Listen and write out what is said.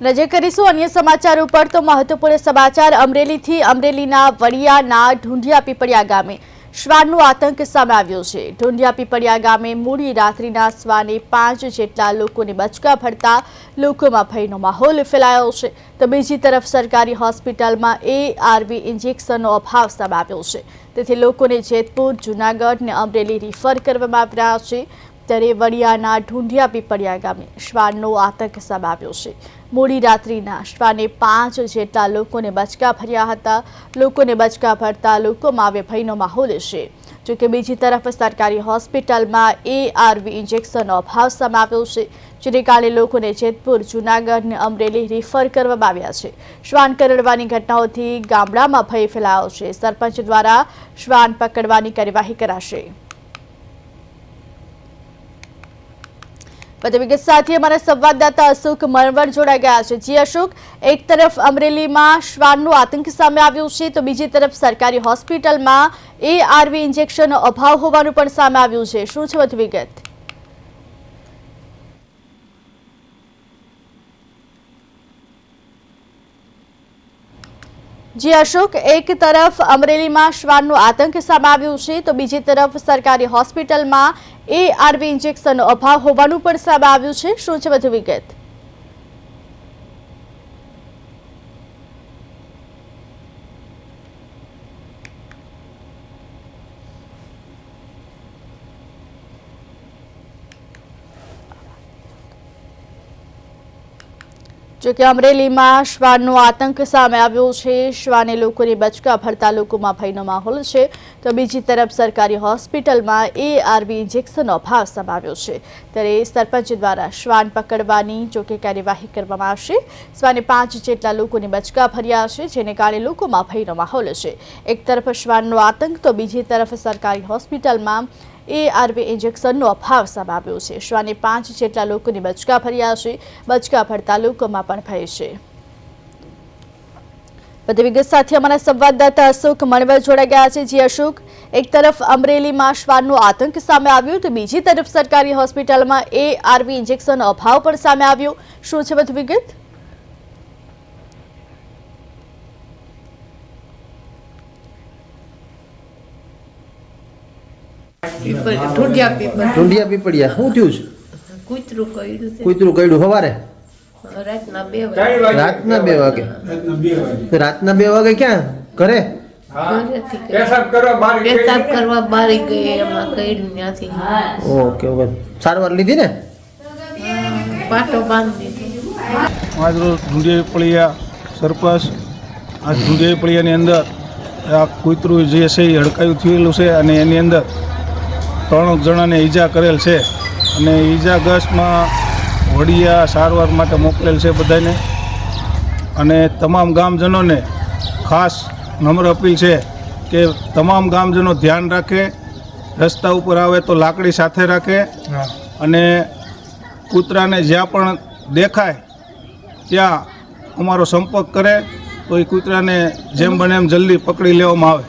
નજર કરીશું અન્ય સમાચાર ઉપર તો મહત્વપૂર્ણ સમાચાર અમરેલીથી અમરેલીના વડિયાના ઢુંઢિયા પીપળિયા ગામે શ્વાનનો આતંક સામે આવ્યો છે। ઢુંઢિયા પીપળિયા ગામે મોડી રાત્રિના શ્વાને 5 જેટલા લોકોને બચકા ભરતા લોકોમાં ભયનો માહોલ ફેલાયો છે। તો બીજી તરફ સરકારી હોસ્પિટલમાં ARV ઇન્જેક્શનનો અભાવ સામે આવ્યો છે, તેથી લોકોને જેતપુર, જૂનાગઢ અને અમરેલી રિફર કરવામાં આવી રહ્યા છે। ત્યારે વડિયાના ઢુંઢિયા પીપળિયા ગામે શ્વાનનો આતંક સામે આવ્યો છે। મોડી રાત્રિના શ્વાને 5 જેટલા લોકોને બચકા ભર્યા હતા। લોકોને બચકા ભરતા લોકોમાં હવે ભયનો માહોલ છે। જોકે બીજી તરફ સરકારી હોસ્પિટલમાં ARV ઇન્જેક્શનનો અભાવ સામે આવ્યો છે, જેને કારણે લોકોને જેતપુર, જૂનાગઢ અને અમરેલી રિફર કરવામાં આવ્યા છે। શ્વાન કરડવાની ઘટનાઓથી ગામડામાં ભય ફેલાયો છે। સરપંચ દ્વારા શ્વાન પકડવાની કાર્યવાહી કરાશે। વધુ વિગત સાથે અમારા સંવાદદાતા અશોક મરવડ જોડાઈ ગયા છે। જી અશોક, એક તરફ અમરેલીમાં શ્વાનનો આતંક સામે આવ્યો છે, તો બીજી તરફ સરકારી હોસ્પિટલમાં ARV ઇન્જેક્શનનો અભાવ હોવાનું પણ સામે આવ્યું છે। શું છે વધુ વિગત? જી અશોક, એક તરફ અમરેલીમાં શ્વાનનો આતંક સામે આવ્યો છે, તો બીજી તરફ સરકારી હોસ્પિટલમાં ARV ઇન્જેક્શનનો અભાવ હોવાનું પણ સામે આવ્યું છે। શું છે વધુ વિગત? જોકે અમરેલીમાં શ્વાનનો આતંક સામે આવ્યો છે। શ્વાને લોકોને બચકા ભરતા લોકોમાં ભયનો માહોલ છે, તો બીજી તરફ સરકારી હોસ્પિટલમાં ARV ઇન્જેક્શનનો અભાવ સામે આવ્યો છે। ત્યારે સરપંચ દ્વારા શ્વાન પકડવાની જોકે કાર્યવાહી કરવામાં આવશે। શ્વાને 5 જેટલા લોકોને બચકા ભર્યા છે, જેને કારણે લોકોમાં ભયનો માહોલ છે। એક તરફ શ્વાનનો આતંક તો બીજી તરફ સરકારી હોસ્પિટલમાં ARV ઇન્જેક્શનનો અભાવ સામે આવ્યો છે। શ્વાને 5 જેટલા લોકોને બચકા ભર્યા છે, બચકા ભરતા લોકોમાં પણ ભય છે। વધુ વિગત સાથે અમારા સંવાદદાતા અશોક મરવડ જોડાઈ ગયા છે। જી અશોક, એક તરફ અમરેલીમાં શ્વાનનો આતંક સામે આવ્યો, તો બીજી તરફ સરકારી હોસ્પિટલમાં ARV ઇન્જેક્શનનો અભાવ પણ સામે આવ્યો। શું છે વધુ વિગત? ઢુંઢિયા પીપળિયા શું થયું છે? કૂતરું કઈડું સવારે રાતના 2 વાગે। રાતના 2 વાગે ક્યાં ઘરે પેશાબ કરવા બારી ગઈ, એમાં કઈડું ત્યાંથી। ઓકે ઓકે, સારવાર લીધી ને? પાટો બાંધી દીધો। આજ રોજ ઢુંઢિયા પીપળિયા સરપંચ આ ઢુંઢિયા પીપળિયાની અંદર આ કૂતરું જે છે એ હડકાયું થયેલું છે, અને એની અંદર 3 જણાને ઈજા કરેલ છે, અને ઈજાગ્રસ્તમાં વડિયા સારવાર માટે મોકલેલ છે બધાને। અને તમામ ગામજનોને ખાસ નમ્ર અપીલ છે કે તમામ ગામજનો ધ્યાન રાખે, રસ્તા ઉપર આવે તો લાકડી સાથે રાખે, અને કૂતરાને જ્યાં પણ દેખાય ત્યાં અમારો સંપર્ક કરે તો એ કૂતરાને જેમ બને એમ જલ્દી પકડી લેવામાં આવે।